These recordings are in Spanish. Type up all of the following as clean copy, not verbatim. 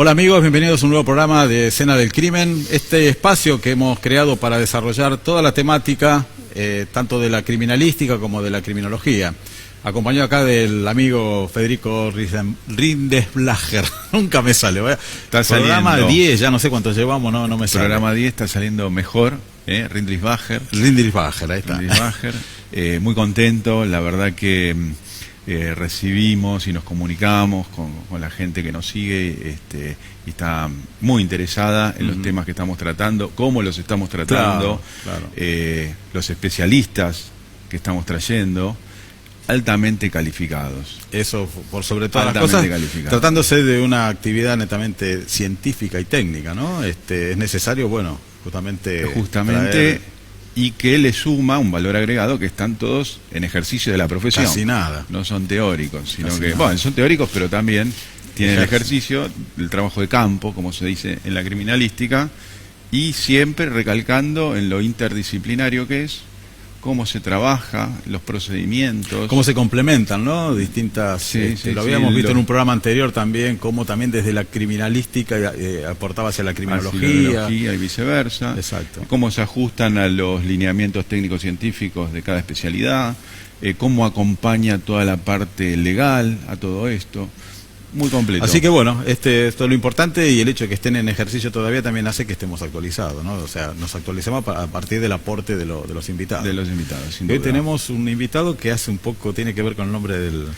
Hola amigos, bienvenidos a un nuevo programa de Escena del Crimen, este espacio que hemos creado para desarrollar toda la temática, tanto de la criminalística como de la criminología. Acompañado acá del amigo Federico Rindesblager, nunca me sale, está saliendo. Programa 10, ya no sé cuánto llevamos, no me sale. Programa 10 está saliendo mejor, Rindesblager, ahí está. Rindesblager, muy contento, la verdad que recibimos y nos comunicamos con la gente que nos sigue y está muy interesada en los temas que estamos tratando, cómo los estamos tratando, claro. Los especialistas que estamos trayendo, altamente calificados. Eso por sobre todas las cosas, tratándose de una actividad netamente científica y técnica, ¿no? Es necesario, bueno, justamente traer... Y que le suma un valor agregado, que están todos en ejercicio de la profesión. Casi nada. No son teóricos, sino Casi que, nada. bueno, son teóricos, pero también tienen el ejercicio, el trabajo de campo, como se dice en la criminalística, y siempre recalcando en lo interdisciplinario que es, cómo se trabaja, los procedimientos. Cómo se complementan, ¿no? Distintas... lo habíamos visto en un programa anterior también, cómo también desde la criminalística aportaba hacia la criminología. Y viceversa. Exacto. Cómo se ajustan a los lineamientos técnicos científicos de cada especialidad, cómo acompaña toda la parte legal a todo esto. Muy completo. Así que bueno, esto es lo importante, y el hecho de que estén en ejercicio todavía también hace que estemos actualizados, ¿no? O sea, nos actualizamos a partir del aporte de los invitados. De los invitados, sin Hoy duda. tenemos un invitado que hace un poco, tiene que ver con el nombre del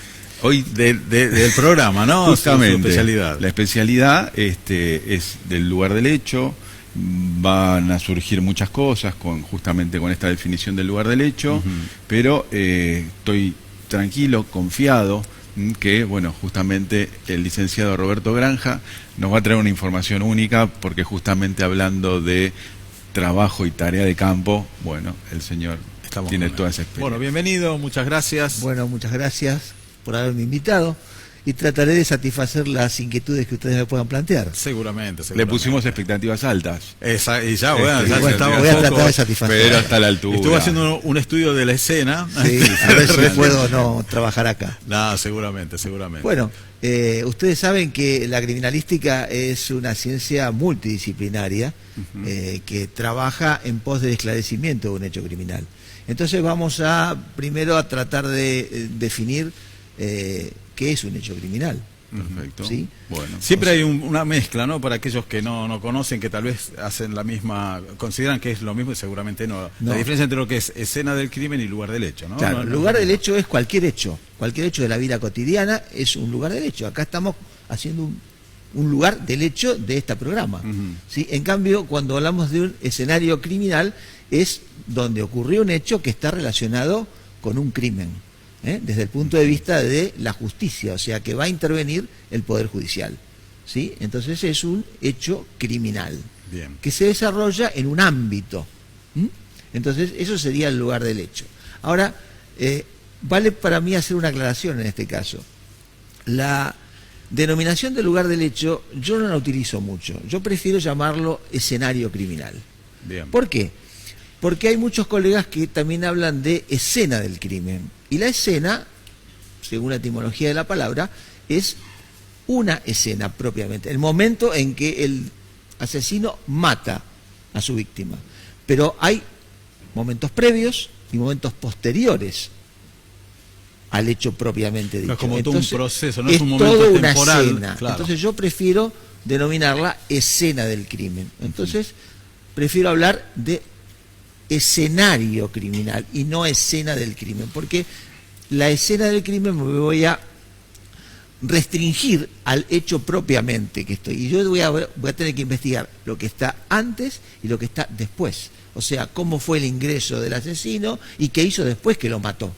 programa, ¿no? Justamente. Su especialidad. La especialidad es del lugar del hecho. Van a surgir muchas cosas justamente con esta definición del lugar del hecho, pero estoy tranquilo, confiado, que, bueno, justamente el licenciado Roberto Granja nos va a traer una información única, porque justamente hablando de trabajo y tarea de campo, bueno, el señor tiene toda esa experiencia. Bueno, bienvenido, muchas gracias. Bueno, muchas gracias por haberme invitado, y trataré de satisfacer las inquietudes que ustedes me puedan plantear. Seguramente. Le pusimos expectativas altas. Y ya, bueno, voy a tratar de satisfacer. Pero hasta la altura. Estuve haciendo un estudio de la escena. Sí, a ver si puedo no trabajar acá. No, seguramente. Bueno, ustedes saben que la criminalística es una ciencia multidisciplinaria que trabaja en pos del esclarecimiento de un hecho criminal. Entonces vamos primero a tratar de definir qué es un hecho criminal. Perfecto. ¿Sí? Bueno, siempre hay una mezcla, ¿no? Para aquellos que no conocen, que tal vez hacen la misma, consideran que es lo mismo y seguramente no. La diferencia entre lo que es escena del crimen y lugar del hecho, ¿no? Claro, lugar del hecho es cualquier hecho de la vida cotidiana es un lugar del hecho. Acá estamos haciendo un lugar del hecho de este programa. ¿Sí? En cambio, cuando hablamos de un escenario criminal, es donde ocurrió un hecho que está relacionado con un crimen. Desde el punto de vista de la justicia, o sea que va a intervenir el Poder Judicial, ¿sí? Entonces es un hecho criminal. Bien. Que se desarrolla en un ámbito. Entonces eso sería el lugar del hecho. Ahora, vale para mí hacer una aclaración en este caso. La denominación del lugar del hecho yo no la utilizo mucho, yo prefiero llamarlo escenario criminal. Bien. ¿Por qué? Porque hay muchos colegas que también hablan de escena del crimen. Y la escena, según la etimología de la palabra, es una escena propiamente. El momento en que el asesino mata a su víctima. Pero hay momentos previos y momentos posteriores al hecho propiamente dicho. No es como entonces, todo un proceso, no es un momento temporal. Una escena. Claro. Entonces yo prefiero denominarla escena del crimen. Entonces prefiero hablar de escenario criminal y no escena del crimen, porque la escena del crimen me voy a restringir al hecho propiamente que estoy, y yo voy a tener que investigar lo que está antes y lo que está después, o sea, cómo fue el ingreso del asesino y qué hizo después que lo mató.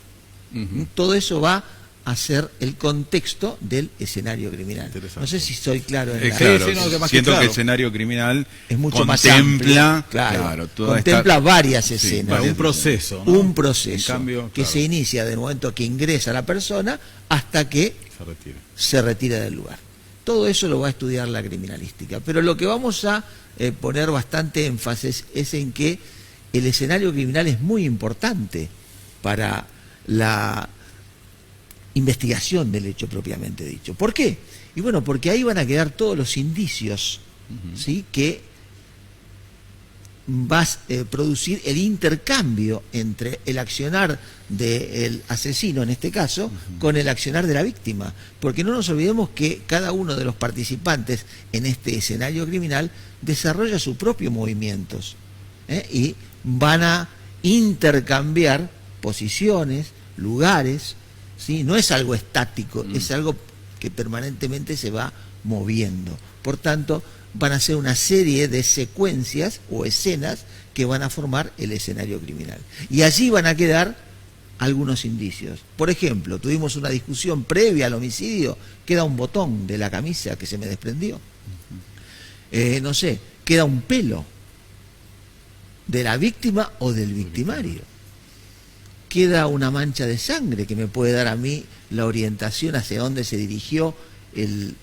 Todo eso va a ser el contexto del escenario criminal. No sé si soy claro en la... Claro, siento que el escenario criminal es mucho contempla, más amplio, claro, contempla varias escenas. Un proceso, ¿no? Un proceso cambio, que se inicia del momento que ingresa la persona hasta que se retira del lugar. Todo eso lo va a estudiar la criminalística. Pero lo que vamos a poner bastante énfasis es en que el escenario criminal es muy importante para la investigación del hecho propiamente dicho. ¿Por qué? Y bueno, porque ahí van a quedar todos los indicios, ¿sí?, que va a producir el intercambio entre el accionar del asesino, en este caso, con el accionar de la víctima. Porque no nos olvidemos que cada uno de los participantes en este escenario criminal desarrolla sus propios movimientos, y van a intercambiar posiciones, lugares, ¿sí? No es algo estático, es algo que permanentemente se va moviendo. Por tanto, van a ser una serie de secuencias o escenas que van a formar el escenario criminal. Y allí van a quedar algunos indicios. Por ejemplo, tuvimos una discusión previa al homicidio, queda un botón de la camisa que se me desprendió. No sé, queda un pelo de la víctima o del victimario. Queda una mancha de sangre que me puede dar a mí la orientación hacia dónde se dirigió el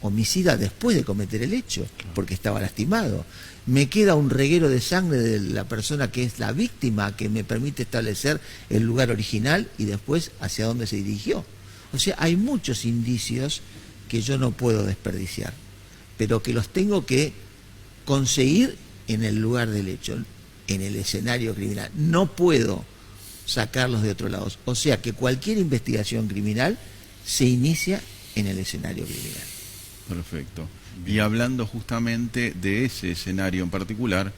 homicida después de cometer el hecho, porque estaba lastimado. Me queda un reguero de sangre de la persona que es la víctima, que me permite establecer el lugar original y después hacia dónde se dirigió. O sea, hay muchos indicios que yo no puedo desperdiciar, pero que los tengo que conseguir en el lugar del hecho, en el escenario criminal. No puedo sacarlos de otro lado. O sea que cualquier investigación criminal se inicia en el escenario criminal. Perfecto. Y hablando justamente de ese escenario en particular,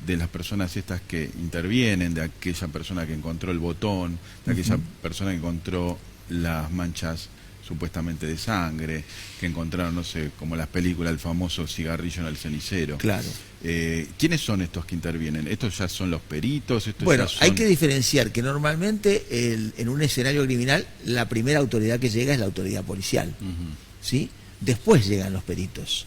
de las personas estas que intervienen, de aquella persona que encontró el botón, de aquella persona que encontró las manchas supuestamente de sangre, que encontraron, no sé, como las películas, el famoso cigarrillo en el cenicero. Claro. ¿Quiénes son estos que intervienen? ¿Estos ya son los peritos? Bueno, ya son... hay que diferenciar que normalmente en un escenario criminal la primera autoridad que llega es la autoridad policial, ¿sí? Después llegan los peritos,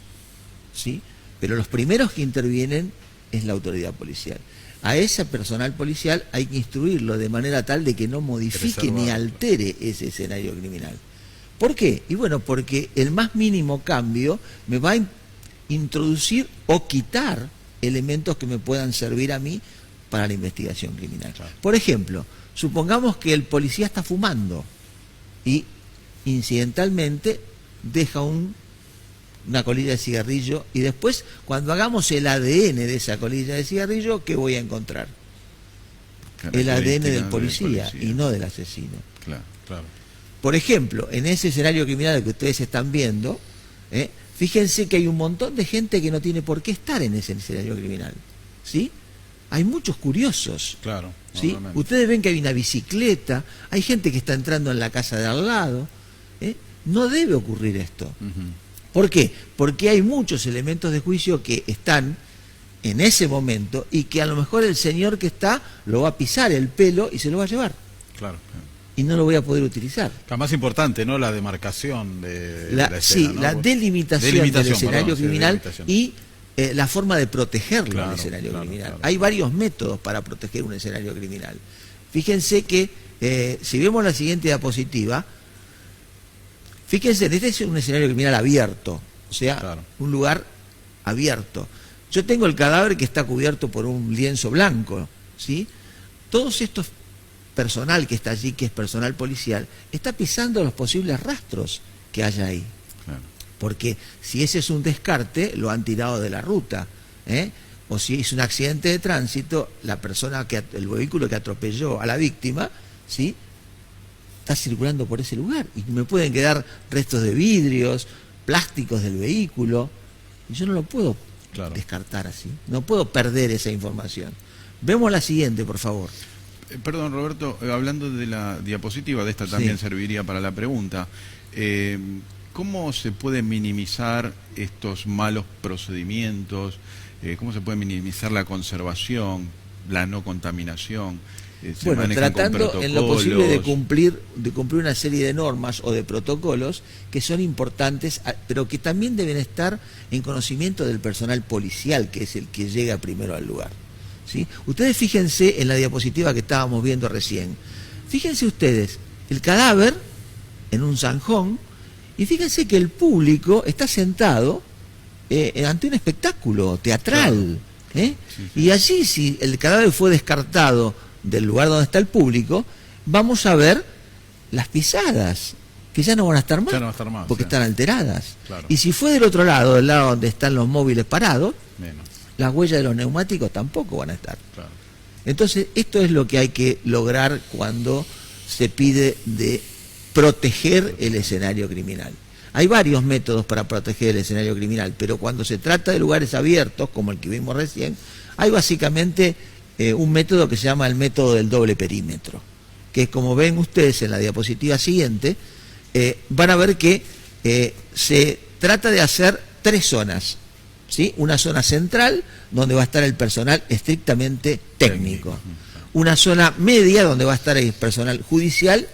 ¿sí? Pero los primeros que intervienen es la autoridad policial. A ese personal policial hay que instruirlo de manera tal de que no modifique ni altere ese escenario criminal. ¿Por qué? Y bueno, porque el más mínimo cambio me va a introducir o quitar elementos que me puedan servir a mí para la investigación criminal. Por ejemplo, supongamos que el policía está fumando y incidentalmente deja una colilla de cigarrillo, y después, cuando hagamos el ADN de esa colilla de cigarrillo, ¿qué voy a encontrar? El ADN del policía y no del asesino. Claro, claro. Por ejemplo, en ese escenario criminal que ustedes están viendo, fíjense que hay un montón de gente que no tiene por qué estar en ese escenario criminal, ¿sí? Hay muchos curiosos, claro, ¿sí? Ustedes ven que hay una bicicleta, hay gente que está entrando en la casa de al lado, No debe ocurrir esto. ¿Por qué? Porque hay muchos elementos de juicio que están en ese momento y que a lo mejor el señor que está lo va a pisar el pelo y se lo va a llevar. Claro. Y no lo voy a poder utilizar. La más importante, ¿no? La demarcación de la escena, sí, ¿no? la delimitación del escenario criminal y la forma de protegerlo al escenario criminal. Claro. Hay varios métodos para proteger un escenario criminal. Fíjense que si vemos la siguiente diapositiva, fíjense, este es un escenario criminal abierto, o sea, un lugar abierto. Yo tengo el cadáver que está cubierto por un lienzo blanco, ¿sí? Todos estos personal que está allí, que es personal policial, está pisando los posibles rastros que haya ahí. Claro. Porque si ese es un descarte, lo han tirado de la ruta, o si es un accidente de tránsito, la persona el vehículo que atropelló a la víctima, ¿sí?, está circulando por ese lugar y me pueden quedar restos de vidrios, plásticos del vehículo, y yo no lo puedo descartar así, no puedo perder esa información. Vemos la siguiente, por favor. Perdón, Roberto, hablando de la diapositiva, de esta también serviría para la pregunta. ¿Cómo se puede minimizar estos malos procedimientos? ¿Cómo se puede minimizar la conservación, la no contaminación? Bueno, tratando en lo posible de cumplir una serie de normas o de protocolos que son importantes, pero que también deben estar en conocimiento del personal policial, que es el que llega primero al lugar, ¿sí? Ustedes fíjense en la diapositiva que estábamos viendo recién. Fíjense ustedes, el cadáver en un zanjón, y fíjense que el público está sentado ante un espectáculo teatral. Y allí, si el cadáver fue descartado del lugar donde está el público, vamos a ver las pisadas que ya no van a estar más, Ya no va a estar más, porque sí. están alteradas. Claro. Y si fue del otro lado, del lado donde están los móviles parados, Menos, las huellas de los neumáticos tampoco van a estar. claro. Entonces, esto es lo que hay que lograr cuando se pide de proteger el escenario criminal. Hay varios métodos para proteger el escenario criminal, pero cuando se trata de lugares abiertos, como el que vimos recién, hay básicamente un método que se llama el método del doble perímetro, que es como ven ustedes en la diapositiva siguiente, van a ver que se trata de hacer 3 zonas, ¿sí? Una zona central, donde va a estar el personal estrictamente técnico. Una zona media, donde va a estar el personal judicial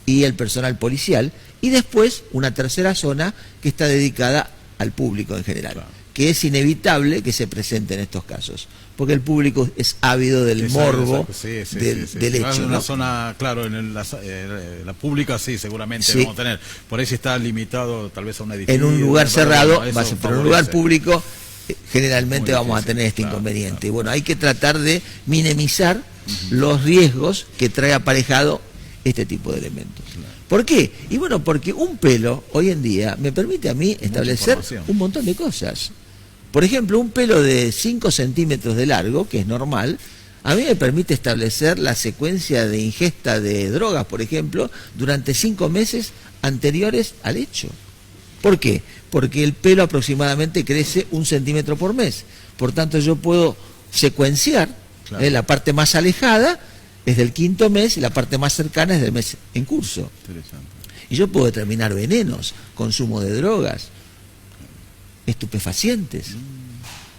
y el personal policial. Y después una tercera zona que está dedicada al público en general. Claro. Que es inevitable que se presente en estos casos. Porque el público es ávido del morbo del hecho. En una ¿no? zona, claro, la pública sí, seguramente Sí. vamos a tener. Por ahí si está limitado tal vez a un edificio. En un lugar cerrado, bueno, va a eso ser, pero en un lugar favorece. público generalmente Muy vamos a difícil, tener este claro, inconveniente. claro. Y bueno, hay que tratar de minimizar los riesgos que trae aparejado este tipo de elementos. ¿Por qué? Y bueno, porque un pelo hoy en día me permite a mí establecer información. un montón de cosas. Por ejemplo, un pelo de 5 centímetros de largo, que es normal, a mí me permite establecer la secuencia de ingesta de drogas, por ejemplo, durante 5 meses anteriores al hecho. ¿Por qué? Porque el pelo aproximadamente crece 1 centímetro por mes. Por tanto, yo puedo secuenciar, Claro. la parte más alejada es del 5.º mes y la parte más cercana es del mes en curso. Interesante. Y yo puedo determinar venenos, consumo de drogas, estupefacientes,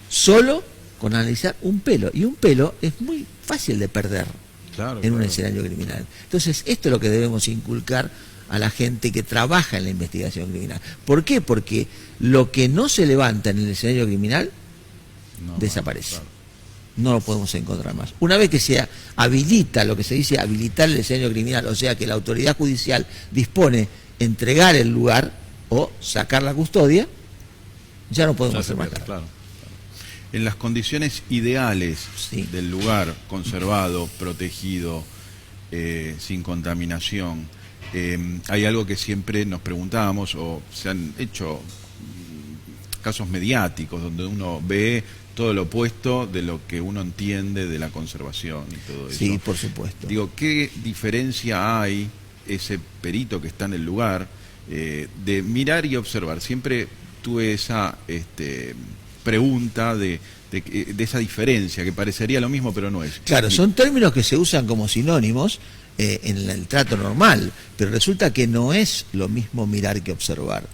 solo con analizar un pelo. Y un pelo es muy fácil de perder Claro, en un claro. escenario criminal. Entonces, esto es lo que debemos inculcar a la gente que trabaja en la investigación criminal. ¿Por qué? Porque lo que no se levanta en el escenario criminal No, desaparece. claro. No lo podemos encontrar más. Una vez que se habilita, lo que se dice habilitar el escenario criminal, o sea que la autoridad judicial dispone entregar el lugar o sacar la custodia, ya no podemos Ya se hacer más pierde, nada. claro. En las condiciones ideales Sí. del lugar, conservado, protegido, sin contaminación, hay algo que siempre nos preguntábamos, o se han hecho casos mediáticos donde uno ve todo lo opuesto de lo que uno entiende de la conservación y todo eso. Sí, por supuesto. Digo, ¿qué diferencia hay ese perito que está en el lugar de mirar y observar? Siempre tuve esa pregunta de esa diferencia, que parecería lo mismo, pero no es. Claro, son términos que se usan como sinónimos en el trato normal, pero resulta que no es lo mismo mirar que observar.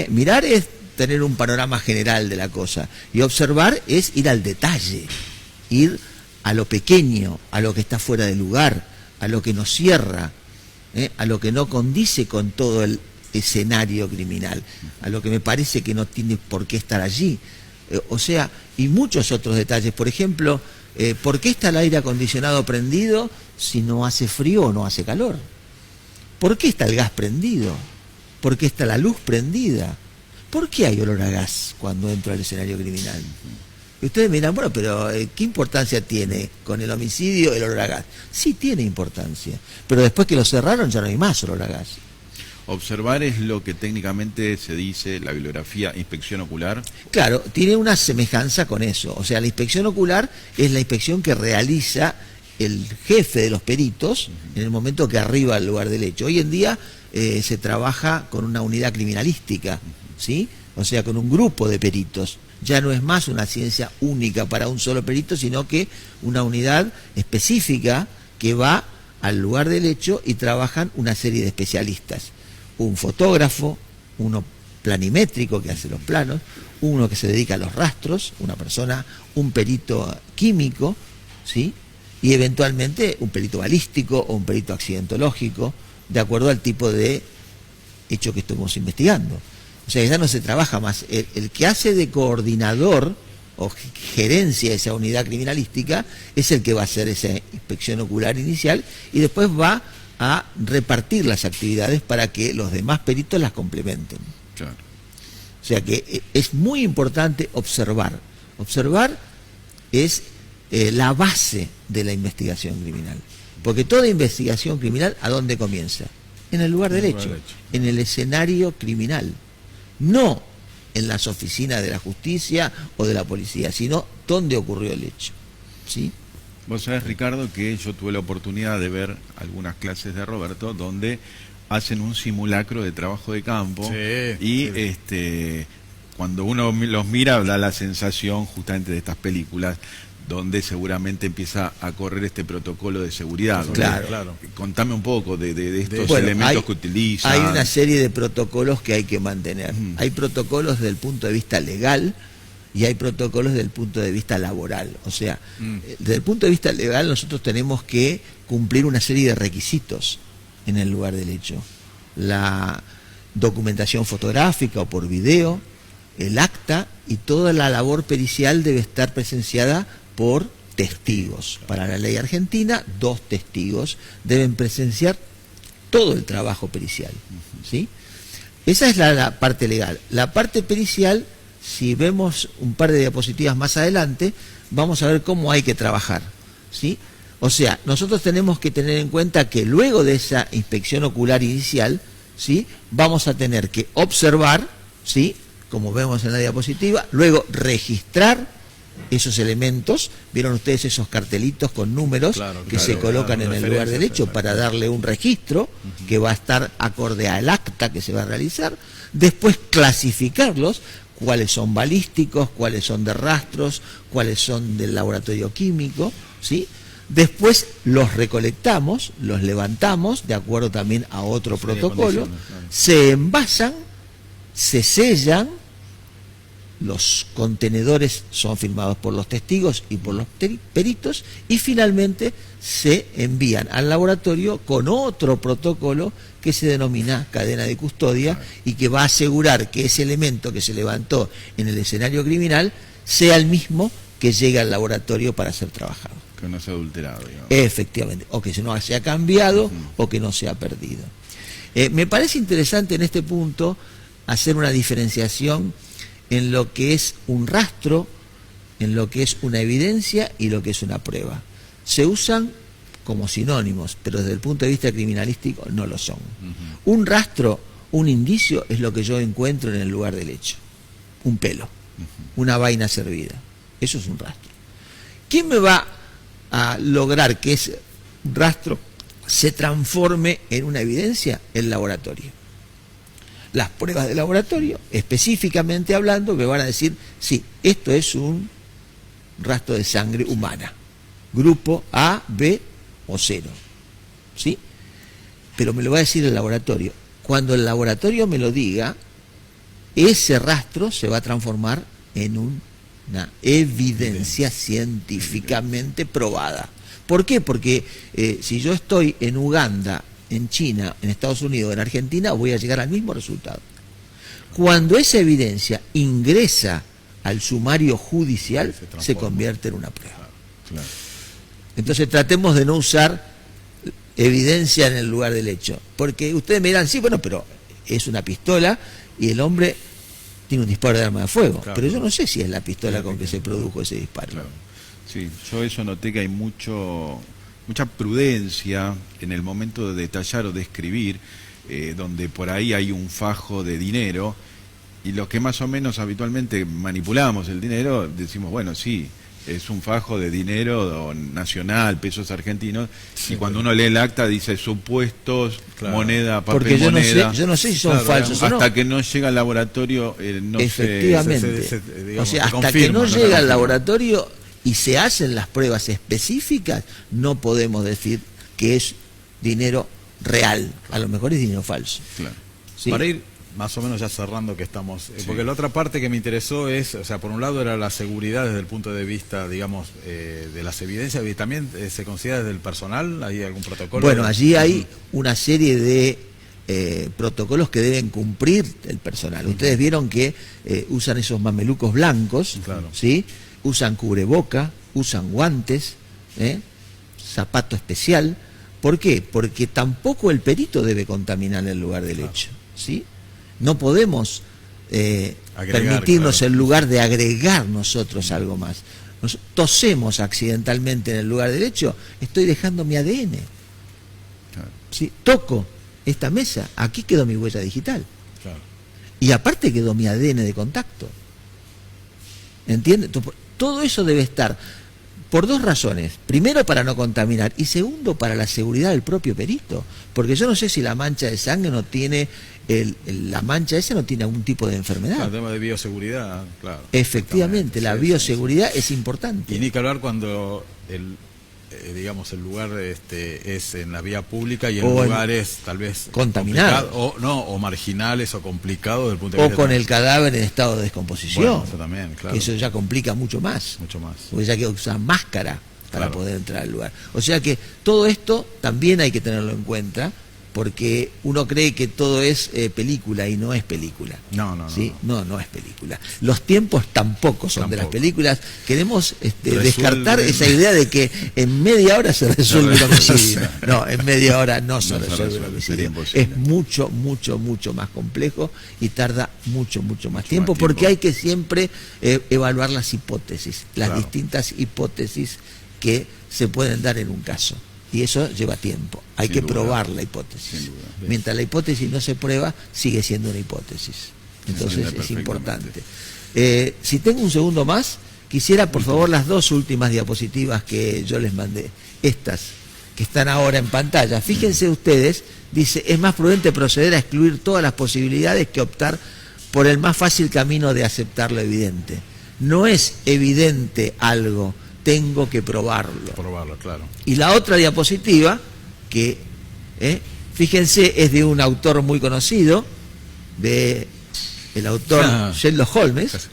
Mirar es tener un panorama general de la cosa, y observar es ir al detalle, ir a lo pequeño, a lo que está fuera de lugar, a lo que nos cierra, a lo que no condice con todo el escenario criminal, a lo que me parece que no tiene por qué estar allí. O sea, y muchos otros detalles. Por ejemplo, ¿por qué está el aire acondicionado prendido si no hace frío o no hace calor? ¿Por qué está el gas prendido? ¿Por qué está la luz prendida? ¿Por qué hay olor a gas cuando entro al escenario criminal? Y ustedes me dirán, bueno, pero ¿qué importancia tiene con el homicidio el olor a gas? Sí tiene importancia, pero después que lo cerraron ya no hay más olor a gas. Observar es lo que técnicamente se dice, la bibliografía, inspección ocular. Claro, tiene una semejanza con eso. O sea, la inspección ocular es la inspección que realiza el jefe de los peritos en el momento que arriba al lugar del hecho. Hoy en día se trabaja con una unidad criminalística, ¿sí? O sea, con un grupo de peritos. Ya no es más una ciencia única para un solo perito, sino que una unidad específica que va al lugar del hecho y trabajan una serie de especialistas. Un fotógrafo, uno planimétrico que hace los planos, uno que se dedica a los rastros, una persona, un perito químico, ¿sí? Y eventualmente un perito balístico o un perito accidentológico, de acuerdo al tipo de hecho que estamos investigando. O sea, ya no se trabaja más. El que hace de coordinador o gerencia esa unidad criminalística es el que va a hacer esa inspección ocular inicial y después va a repartir las actividades para que los demás peritos las complementen. Claro. O sea que es muy importante observar. Observar es la base de la investigación criminal. Porque toda investigación criminal, ¿a dónde comienza? En el lugar del En el lugar hecho, del hecho. en el escenario criminal, no en las oficinas de la justicia o de la policía, sino donde ocurrió el hecho. ¿Sí? Vos sabés, Ricardo, que yo tuve la oportunidad de ver algunas clases de Roberto donde hacen un simulacro de trabajo de campo Sí, y sí. Cuando uno los mira da la sensación justamente de estas películas donde seguramente empieza a correr este protocolo de seguridad. Claro. Claro. Contame un poco de estos Bueno, elementos que utilizan. Hay una serie de protocolos que hay que mantener. Hay protocolos desde el punto de vista legal y hay protocolos desde el punto de vista laboral. O sea, desde el punto de vista legal nosotros tenemos que cumplir una serie de requisitos en el lugar del hecho. La documentación fotográfica o por video, el acta y toda la labor pericial debe estar presenciada por testigos. Para la ley argentina, 2 testigos deben presenciar todo el trabajo pericial. ¿Sí? Esa es la parte legal. La parte pericial, si vemos un par de diapositivas más adelante, vamos a ver cómo hay que trabajar. ¿Sí? O sea, nosotros tenemos que tener en cuenta que luego de esa inspección ocular inicial, ¿sí?, vamos a tener que observar, ¿sí?, como vemos en la diapositiva, luego registrar esos elementos. ¿Vieron ustedes esos cartelitos con números que se colocan en el lugar del hecho para darle un registro que va a estar acorde al acta que se va a realizar? Después clasificarlos, cuáles son balísticos, cuáles son de rastros, cuáles son del laboratorio químico, ¿sí? Después los recolectamos, los levantamos, de acuerdo también a otro protocolo, se envasan, se sellan, los contenedores son firmados por los testigos y por los peritos, y finalmente se envían al laboratorio con otro protocolo que se denomina cadena de custodia y que va a asegurar que ese elemento que se levantó en el escenario criminal sea el mismo que llega al laboratorio para ser trabajado. Que no sea adulterado, digamos. Efectivamente, o que no se ha cambiado o que no se ha perdido. Me parece interesante en este punto hacer una diferenciación en lo que es un rastro, en lo que es una evidencia y lo que es una prueba. Se usan como sinónimos, pero desde el punto de vista criminalístico no lo son. Un rastro, un indicio, es lo que yo encuentro en el lugar del hecho. Un pelo, una vaina servida. Eso es un rastro. ¿Quién me va a lograr que ese rastro se transforme en una evidencia? El laboratorio. Las pruebas de laboratorio, específicamente hablando, me van a decir, sí, esto es un rastro de sangre humana, grupo A, B o 0, ¿sí? Pero me lo va a decir el laboratorio. Cuando el laboratorio me lo diga, ese rastro se va a transformar en una evidencia científicamente probada. ¿Por qué? Porque si yo estoy en Uganda, en China, en Estados Unidos, en Argentina, voy a llegar al mismo resultado. Cuando esa evidencia ingresa al sumario judicial, se convierte en una prueba. Claro. Entonces tratemos de no usar evidencia en el lugar del hecho. Porque ustedes me dirán, sí, bueno, pero es una pistola y el hombre tiene un disparo de arma de fuego. Claro. Pero yo no sé si es la pistola con que se produjo ese disparo. Claro. Sí, yo eso noté que hay mucha prudencia en el momento de detallar o de escribir, donde por ahí hay un fajo de dinero, y los que más o menos habitualmente manipulamos el dinero, decimos, bueno, sí, es un fajo de dinero nacional, pesos argentinos, sí, y cuando uno lee el acta dice supuestos, moneda, papel, porque moneda. Yo no sé si son falsos o no. Hasta que no llega al laboratorio, no efectivamente. digamos, o sea, hasta que no llega al laboratorio y se hacen las pruebas específicas, no podemos decir que es dinero real. A lo mejor es dinero falso. Claro. ¿Sí? Para ir más o menos ya cerrando que estamos, Sí. porque la otra parte que me interesó es, o sea, por un lado era la seguridad desde el punto de vista, digamos, de las evidencias, y también se considera desde el personal, ¿hay algún protocolo? Bueno, allí hay una serie de protocolos que deben cumplir el personal. Ustedes vieron que usan esos mamelucos blancos, Claro. ¿sí? Usan cubreboca, usan guantes, zapato especial. ¿Por qué? Porque tampoco el perito debe contaminar el lugar del hecho, ¿sí? No podemos permitirnos el lugar de agregar nosotros algo más. Nos tosemos accidentalmente en el lugar del hecho, estoy dejando mi ADN. Claro. ¿Sí? Toco esta mesa, aquí quedó mi huella digital. Claro. Y aparte quedó mi ADN de contacto. ¿Entiendes? Todo eso debe estar por dos razones. Primero, para no contaminar. Y segundo, para la seguridad del propio perito. Porque yo no sé si la mancha de sangre no tiene... la mancha esa no tiene algún tipo de enfermedad. Claro, el tema de bioseguridad, claro. Efectivamente, la Sí, bioseguridad sí. es importante. Y ni que hablar cuando digamos, el lugar es en la vía pública y en O en lugares tal vez contaminados. o marginales o complicados desde el punto de O vista con el cadáver en estado de descomposición. Bueno, eso también, claro. Eso ya complica mucho más. Mucho más. Porque ya hay que usar máscara para Claro. poder entrar al lugar. O sea que todo esto también hay que tenerlo en cuenta, porque uno cree que todo es película y no es película. No. ¿Sí? No es película. Los tiempos tampoco son de las Tampoco. películas. Queremos Resuelven. descartar esa idea de que en media hora se resuelve un homicidio. No, en media hora no se No se resuelve un resuelve, sería homicidio. imposible. Es mucho más complejo y tarda mucho más tiempo, más porque tiempo. hay que siempre evaluar las hipótesis, las Claro. distintas hipótesis que se pueden dar en un caso. Y eso lleva tiempo. Hay Sin que duda. probar la hipótesis. Sin duda. Mientras la hipótesis no se prueba, sigue siendo una hipótesis. Entonces entiende es importante. perfectamente. Si tengo un segundo más, quisiera por favor las dos últimas diapositivas que yo les mandé. Estas que están ahora en pantalla. Fíjense ustedes, dice, es más prudente proceder a excluir todas las posibilidades que optar por el más fácil camino de aceptar lo evidente. No es evidente algo, tengo que probarlo. Probarlo, claro. Y la otra diapositiva, que fíjense, es de un autor muy conocido, el autor Sherlock Holmes.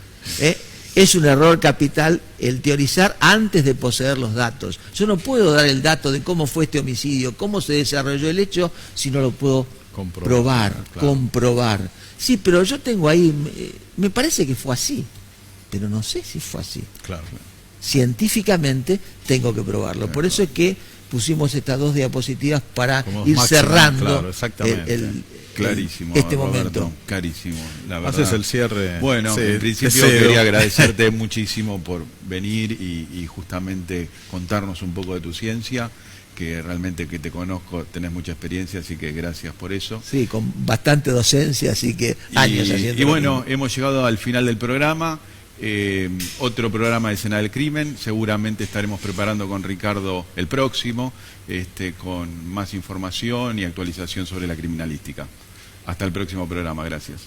Es un error capital el teorizar antes de poseer los datos. Yo no puedo dar el dato de cómo fue este homicidio, cómo se desarrolló el hecho, si no lo puedo comprobar. Sí, pero yo tengo ahí, me parece que fue así, pero no sé si fue así. Claro. Científicamente tengo que probarlo. Por eso es que pusimos estas dos diapositivas para Como ir máximo, cerrando claro, exactamente. Clarísimo, este Roberto, momento. clarísimo, la verdad. Haces el cierre. Bueno, Sí, en principio te cedo. quería agradecerte muchísimo por venir y justamente contarnos un poco de tu ciencia, que realmente que te conozco, tenés mucha experiencia, así que gracias por eso. Sí, con bastante docencia, así que años haciendo. Y bueno, hemos llegado al final del programa. Otro programa de Escena del Crimen, seguramente estaremos preparando con Ricardo el próximo, con más información y actualización sobre la criminalística. Hasta el próximo programa, gracias.